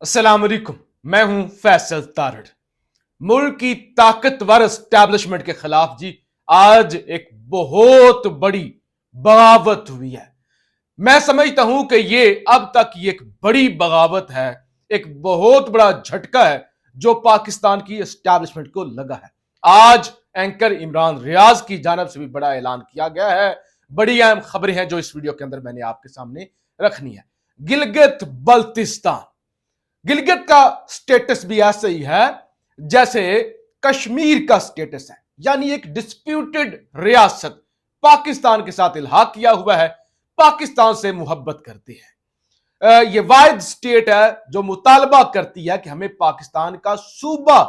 अस्सलाम वालेकुम। मैं हूं फैसल तारड़। मुल्क की ताकतवर एस्टैब्लिशमेंट के खिलाफ जी आज एक बहुत बड़ी बगावत हुई है। मैं समझता हूं कि ये अब तक ये एक बड़ी बगावत है, एक बहुत बड़ा झटका है जो पाकिस्तान की एस्टैब्लिशमेंट को लगा है। आज एंकर इमरान रियाज की जानब से भी बड़ा ऐलान किया गया है। बड़ी अहम खबरें हैं जो इस वीडियो के अंदर मैंने आपके सामने रखनी है। गिलगित बल्तिस्तान, गिलगित का स्टेटस भी ऐसा ही है जैसे कश्मीर का स्टेटस है, यानी एक डिस्प्यूटेड रियासत पाकिस्तान के साथ इल्हाक किया हुआ है, पाकिस्तान से मोहब्बत करती है। ये वाहिद स्टेट है जो मुतालबा करती है कि हमें पाकिस्तान का सूबा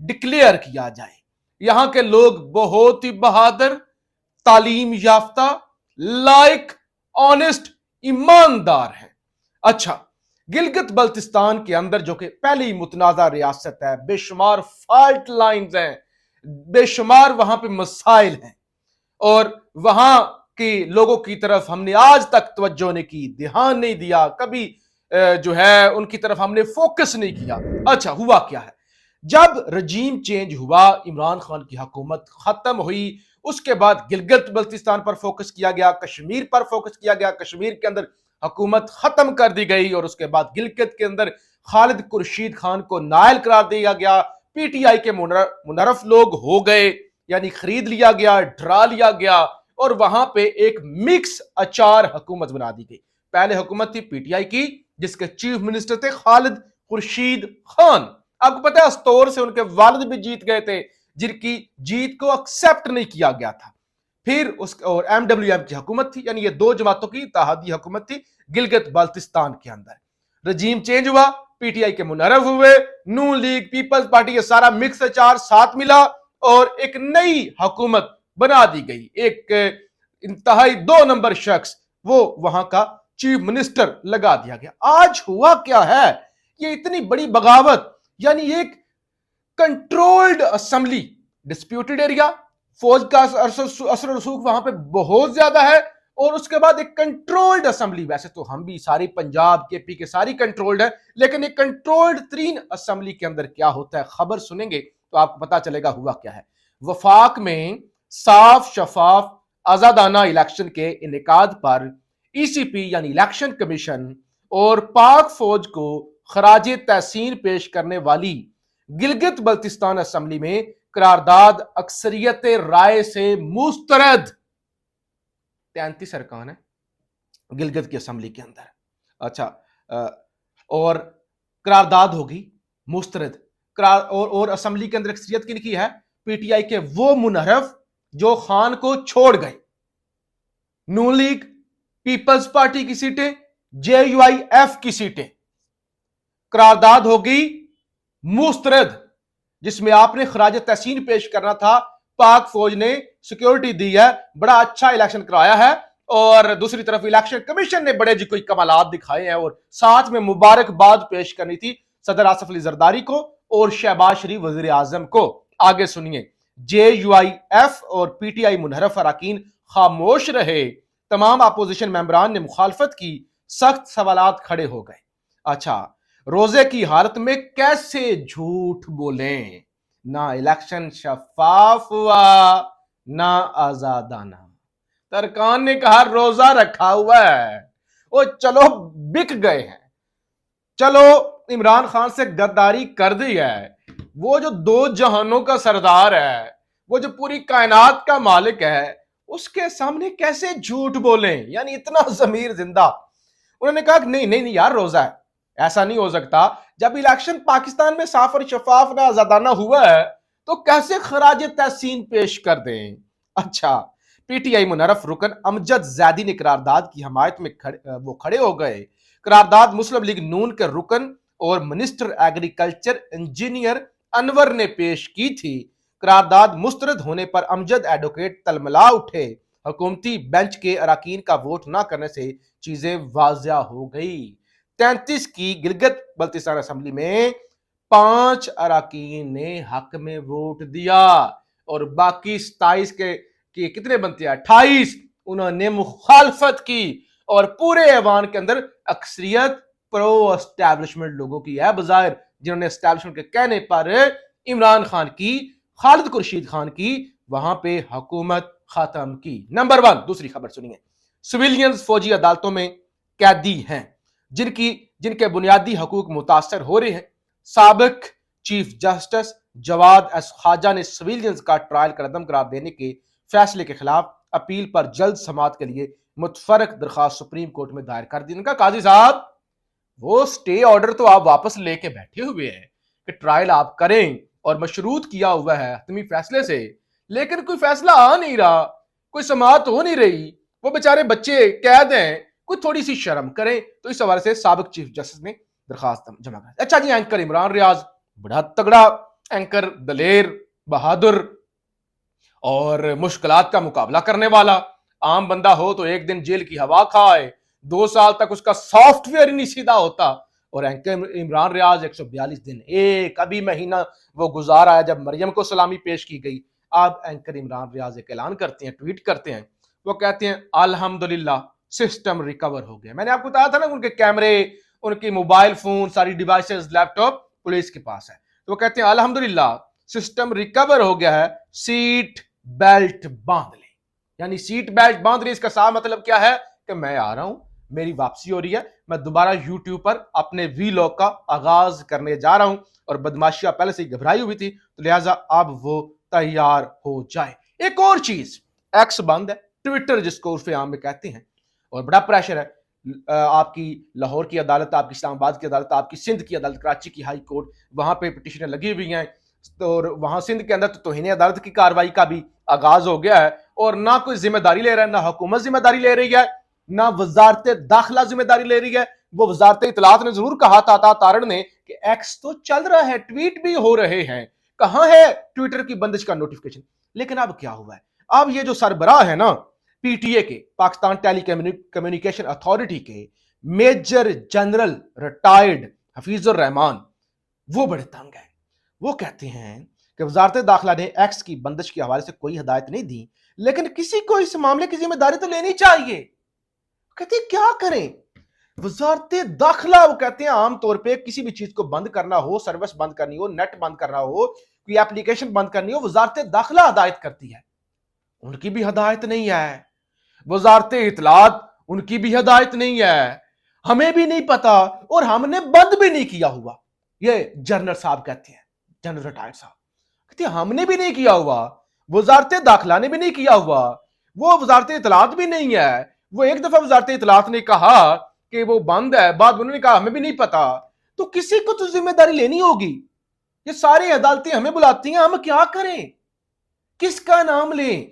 डिक्लेयर किया जाए। यहां के लोग बहुत ही बहादुर, तालीम याफ्ता, लाइक, ऑनेस्ट, ईमानदार है। अच्छा, गिलगित बल्तिस्तान के अंदर जो कि पहली मुतनाज़ा रियासत है, बेशुमार फॉल्ट लाइन्स हैं, बेशुमार वहां पे मसाइल हैं और वहां के लोगों की तरफ हमने आज तक तवज्जो नहीं की, ध्यान नहीं दिया, कभी जो है उनकी तरफ हमने फोकस नहीं किया। अच्छा, हुआ क्या है? जब रजीम चेंज हुआ, इमरान खान की हुकूमत खत्म हुई, उसके बाद गिलगित बल्तिस्तान पर फोकस किया गया, कश्मीर पर फोकस किया गया, कश्मीर के अंदर हुकूमत खत्म कर दी गई और उसके बाद गिलगित के अंदर खालिद खुर्शीद खान को नायल करार दिया गया। पीटीआई के मुनरफ लोग हो गए, यानी खरीद लिया गया, डरा लिया गया और वहां पे एक मिक्स अचार हुकूमत बना दी गई। पहले हुकूमत थी पीटीआई की जिसके चीफ मिनिस्टर थे खालिद खुर्शीद खान। आपको पता है अस्तौर से उनके वालिद भी जीत गए थे, जिनकी जीत को एक्सेप्ट नहीं किया गया था। फिर उस और एमडब्ल्यूएम की हुकूमत थी, यानी ये दो जमातों की इत्तेहादी हुकूमत थी गिलगित बाल्तिस्तान के अंदर। रजीम चेंज हुआ, पीटीआई के मुनरफ हुए, नून लीग, पीपल्स पार्टी, ये सारा मिक्स अचार साथ मिला और एक नई हुकूमत बना दी गई। एक इंतहाई 2 नंबर शख्स वो वहां का चीफ मिनिस्टर लगा दिया गया। आज हुआ क्या है? ये इतनी बड़ी बगावत, यानी एक कंट्रोल्ड असेंबली, डिस्प्यूटेड एरिया, फौज का असर रसूख वहां पे बहुत ज्यादा है और उसके बाद एक कंट्रोल्ड असेंबली। वैसे तो हम भी सारी पंजाब के पी के सारी कंट्रोल्ड है, लेकिन एक कंट्रोल्ड तरीन असेंबली के अंदर क्या होता है, खबर सुनेंगे तो आपको पता चलेगा हुआ क्या है। वफाक में साफ शफाफ आजादाना इलेक्शन के इनेकाद पर ईसीपी यानी इलेक्शन कमीशन और पाक फौज को खराज तहसीन पेश करने वाली गिलगित बल्तिस्तान असेंबली में करारदाद अक्सरियत राय से मुस्तरद। 33 अरकान है गिलगित की असेंबली के अंदर। अच्छा, और करारदाद होगी मुस्तरद और असेंबली के अंदर अक्सरियत किनकी है? पीटीआई के वो मुनहरफ जो खान को छोड़ गए। नून लीग, पीपल्स पार्टी की सीटें, जेयूआईएफ की सीटें। करारदाद होगी मुस्तरद, जिसमें आपने खराज तहसीन पेश करना था। पाक फौज ने सिक्योरिटी दी है, बड़ा अच्छा इलेक्शन कराया है और दूसरी तरफ इलेक्शन कमीशन ने बड़े जी कोई कमालात दिखाए हैं और साथ में मुबारकबाद पेश करनी थी सदर आसिफ अली जरदारी को और शहबाज शरीफ वजीर आजम को। आगे सुनिए, जेयूआईएफ और पीटीआई मुनहरफ अरकान खामोश रहे, तमाम अपोजिशन मेंबरान ने मुखालफत की, सख्त सवालात खड़े हो गए। अच्छा, रोजे की हालत में कैसे झूठ बोलें? ना इलेक्शन शफाफ हुआ ना आजादाना। तरकान ने कहा रोजा रखा हुआ है, वो चलो बिक गए हैं, चलो इमरान खान से गद्दारी कर दी है। वो जो दो जहानों का सरदार है, वो जो पूरी कायनात का मालिक है, उसके सामने कैसे झूठ बोलें? यानी इतना जमीर जिंदा। उन्होंने कहा कि नहीं नहीं नहीं यार, रोजा है, ऐसा नहीं हो सकता। जब इलेक्शन पाकिस्तान में साफ और शफाफ ना आजादाना हुआ है तो कैसे खराज तहसीन पेश कर दें? अच्छा, पीटीआई मुनरफ रुकन अमजद जैदी ने करारदाद की हमायत में खड़े हो गए। करारदाद मुस्लिम लीग नून के रुकन और मिनिस्टर एग्रीकल्चर इंजीनियर अनवर ने पेश की थी। करारदाद मुस्तरद होने पर अमजद एडवोकेट तलमला उठे। हुकूमती बेंच के अरकान का वोट ना करने से चीजें वाजिया हो गई। 33 की गिलगित बल्तिस्तान असेंबली में 5 अरकान ने हक में वोट दिया और बाकी 27 के कितने बनते हैं? 28 उन्होंने मुखालफत की और पूरे ऐवान के अंदर अक्सरियत प्रो एस्टैब्लिशमेंट लोगों की है बजाय जिन्होंने एस्टैब्लिशमेंट के कहने पर इमरान खान की, खालिद खुर्शीद खान की वहां पे हुकूमत खत्म की। नंबर 1 दूसरी खबर सुनिए। सिविलियंस फौजी अदालतों में कैदी हैं जिनके बुनियादी हकूक मुतासर हो रहे हैं। साबिक चीफ जस्टिस जवाद एस खाजा ने सिविलियंस का ट्रायल करदम करार देने के फैसले के खिलाफ अपील पर जल्द समाअत के लिए मुतफरक दरखास्त सुप्रीम कोर्ट में दायर कर दी। उनका काजी साहब वो स्टे ऑर्डर तो आप वापस लेके बैठे हुए हैं कि ट्रायल आप करें और मशरूत किया हुआ है हतमी फैसले से, लेकिन कोई फैसला आ नहीं रहा, कोई समाअत हो नहीं रही, वो बेचारे बच्चे कैद हैं, कोई थोड़ी सी शर्म करें। तो इस हवाले से साबिक चीफ जस्टिस ने दरखास्त जमा कर। अच्छा जी, एंकर इमरान रियाज बड़ा तगड़ा एंकर, दलेर, बहादुर और मुश्किलात का मुकाबला करने वाला। आम बंदा हो तो एक दिन जेल की हवा खाए, 2 साल तक उसका सॉफ्टवेयर ही नहीं सीधा होता। और एंकर इमरान रियाज 142 दिन, एक अभी महीना वो गुजारा है जब मरियम को सलामी पेश की गई। अब एंकर इमरान रियाज एक ऐलान करते हैं, ट्वीट करते हैं, वो कहते हैं अल्हम्दुलिल्लाह सिस्टम रिकवर हो गया। मैंने आपको बताया था ना उनके कैमरे, उनकी मोबाइल फोन, सारी डिवाइसेस, लैपटॉप पुलिस के पास है। तो वो कहते हैं अल्हम्दुलिल्लाह सिस्टम रिकवर हो गया है, सीट बेल्ट बांध ले। यानी सीट बेल्ट बांध ले, इसका साफ मतलब क्या है कि मैं आ रहा हूं, मेरी वापसी हो रही है, मैं दोबारा यूट्यूब पर अपने वीलॉग का आगाज करने जा रहा हूं। और बदमाशियां पहले से ही घबराई हुई थी, तो लिहाजा अब वो तैयार हो जाए। एक और चीज, एक्स बंद है, ट्विटर जिसको उर्फे आम में कहते हैं, और बड़ा प्रेशर है। आपकी लाहौर की अदालत, आपकी इस्लामाबाद की अदालत, आपकी सिंध की अदालत, कराची की हाई कोर्ट, वहां पे पिटिशनें लगी हुई हैं। और वहां सिंध के अंदर तो तौहीन अदालत की कार्रवाई का भी आगाज हो गया है, और ना कोई जिम्मेदारी ले रहा है, ना हुकूमत जिम्मेदारी ले रही है, ना वजारत दाखिला जिम्मेदारी ले रही है। वो वजारत इतलात ने जरूर कहा था तारण ने कि एक्स तो चल रहा है, ट्वीट भी हो रहे हैं, कहां है ट्विटर की बंदिश का नोटिफिकेशन। लेकिन अब क्या हुआ है, अब ये जो सरबराह है ना पीटीए के, पाकिस्तान टेली कम्युनिकेशन अथॉरिटी के major general retired Hafeezur Rehman, वो बड़े तंग है। वो कहते हैं कि वजारत दाखिला ने एक्स की बंदिश के हवाले से कोई हिदायत नहीं दी, लेकिन किसी को इस मामले की जिम्मेदारी तो लेनी चाहिए। कहते हैं क्या करें वजारत दाखिला, वो कहते हैं आमतौर पे किसी भी चीज को बंद करना हो, सर्विस बंद करनी हो, नेट बंद करना हो, कोई एप्लीकेशन बंद करनी हो, वजारत दाखिला हिदायत करती है। उनकी भी हिदायत नहीं है। वजारत इतलात, उनकी भी हिदायत नहीं है, हमें भी नहीं पता, और हमने बंद भी नहीं किया हुआ। ये जनरल साहब कहते हैं, जनरल रिटायर्ड साहब कहते हैं हमने भी नहीं किया हुआ, वजारत दाखिला ने भी नहीं किया हुआ, वो वजारत इतलात भी नहीं है। वो एक दफा वजारत इतलात ने कहा कि वो बंद है, बाद उन्होंने कहा हमें भी नहीं पता। तो किसी को तो जिम्मेदारी लेनी होगी। ये सारी अदालतें हमें बुलाती हैं, हम क्या करें, किसका नाम लें,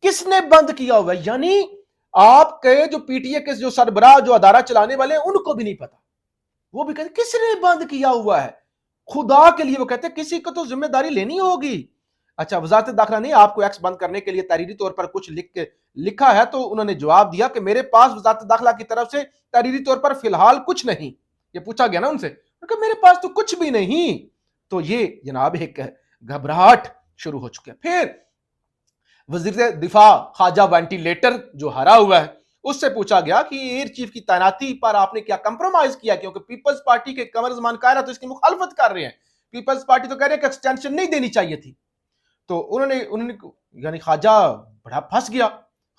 किसने बंद किया हुआ है। यानी आपके जो पीटीए के जो सरबराह, जो अदारा चलाने वाले हैं, उनको भी नहीं पता। वो भी कहते किसने बंद किया हुआ है, खुदा के लिए। वो कहते हैं किसी को तो जिम्मेदारी लेनी होगी। अच्छा, वजारत दाखिला ने आपको एक्स बंद करने के लिए तहरीरी तौर पर कुछ लिखा है, तो उन्होंने जवाब दिया कि मेरे पास वजारत दाखिला की तरफ से तहरीरी तौर पर फिलहाल कुछ नहीं। ये पूछा गया ना उनसे, क्योंकि मेरे पास तो कुछ भी नहीं। तो ये जनाब एक घबराहट शुरू हो चुकी है। फिर वजीर दिफा ख्वाजा वेंटिलेटर जो हरा हुआ है, उससे पूछा गया कि एयर चीफ की तैनाती पर आपने क्या कंप्रोमाइज किया, क्योंकि पीपल्स पार्टी के कमर जमान कायरा तो इसकी मुखालफत कर रहे हैं। पीपल्स पार्टी तो कह रहे हैं कि एक्सटेंशन नहीं देनी चाहिए थी। तो उन्होंने यानी ख्वाजा बड़ा फंस गया,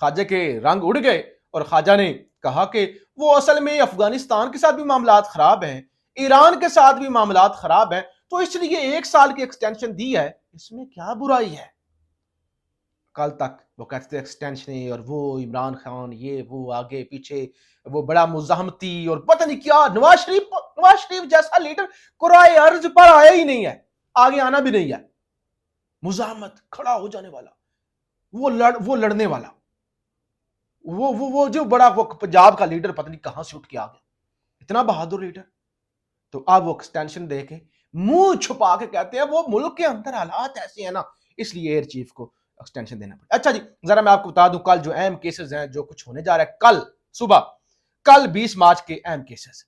ख्वाजा के रंग उड़ गए, और ख्वाजा ने कहा कि वो असल में अफगानिस्तान के साथ भी मामलात खराब हैं, ईरान के साथ भी मामलात खराब हैं, तो इसलिए 1 साल की एक्सटेंशन दी है, इसमें क्या बुराई है। कल तक वो कहते थे एक्सटेंशन, और वो इमरान खान ये वो आगे पीछे, वो बड़ा मुजाहमती और पता नहीं क्या। नवाज शरीफ जैसा लीडर कुराए अर्ज पर आया ही नहीं है, आगे आना भी नहीं है। मुजाहमत, खड़ा हो जाने वाला, वो लड़ने वाला, वो जो बड़ा वो पंजाब का लीडर पता नहीं कहां से उठ के आ गया, इतना बहादुर लीडर। तो अब वो एक्सटेंशन दे के मुंह छुपा के कहते हैं वो मुल्क के अंदर हालात ऐसे हैं ना, इसलिए एयर चीफ को एक्सटेंशन देना पड़ा। अच्छा जी, जरा मैं आपको बता दूं कल जो अहम केसेस हैं, जो कुछ होने जा रहा है कल सुबह, कल 20 मार्च के अहम cases.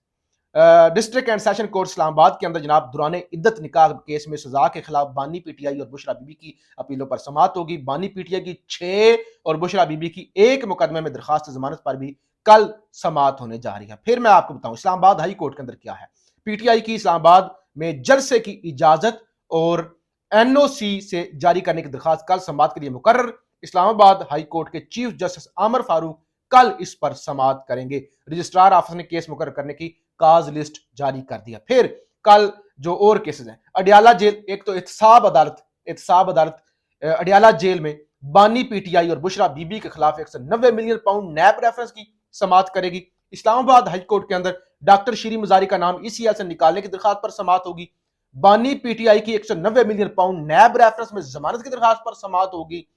District and session court Islamabad के अंदर जनाब दुराने इद्दत निकाह केस में सजा के खिलाफ बानी पीटीआई और बुशरा बीबी की अपीलों पर समाअत होगी। बानी पीटीआई की 6 और बुशरा बीबी की 1 मुकदमे में दरखास्त जमानत पर भी कल समाअत होने जा रही है। फिर मैं आपको बताऊं इस्लामाबाद हाई कोर्ट के अंदर क्या है। पीटीआई की इस्लामाबाद में जलसे की इजाजत और एनओसी से जारी करने की दरखास्त कल समाअत के लिए मुकर्रर। इस्लामाबाद हाई कोर्ट के चीफ जस्टिस आमर फारूक कल इस पर समाअत करेंगे। रजिस्ट्रार ऑफिस ने केस मुकर्रर करने की काज लिस्ट जारी कर दिया। फिर कल जो और केसेस हैं, अडियाला जेल, एक तो एहतसाब अदालत अडियाला जेल में बानी पीटीआई और बुशरा बीबी के खिलाफ 190 मिलियन पाउंड नैब रेफरेंस की समाअत करेगी। इस्लामाबाद हाई कोर्ट के अंदर डॉक्टर शीरी मजारी का नाम ईसीएल से निकालने की दरखास्त पर समाअत होगी। बानी पीटीआई की 190 मिलियन पाउंड नैब रेफरेंस में जमानत की दरखास्त पर समाअत होगी।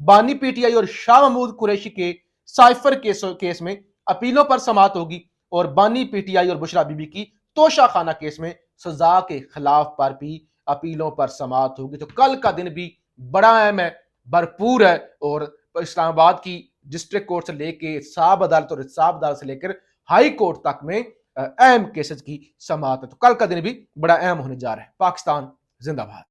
बानी पीटीआई और शाह महमूद कुरैशी के साइफर केस में अपीलों पर समाअत होगी और बानी पीटीआई और बुशरा बीबी की तोशा खाना केस में सजा के खिलाफ पर भी अपीलों पर समाअत होगी। तो कल का दिन भी बड़ा अहम है, भरपूर है, और इस्लामाबाद की डिस्ट्रिक्ट कोर्ट से लेकर साब अदालत और साब अदालत से लेकर हाई कोर्ट तक में अहम केसेस की समाअत है। तो कल का दिन भी बड़ा अहम होने जा रहा है। पाकिस्तान जिंदाबाद।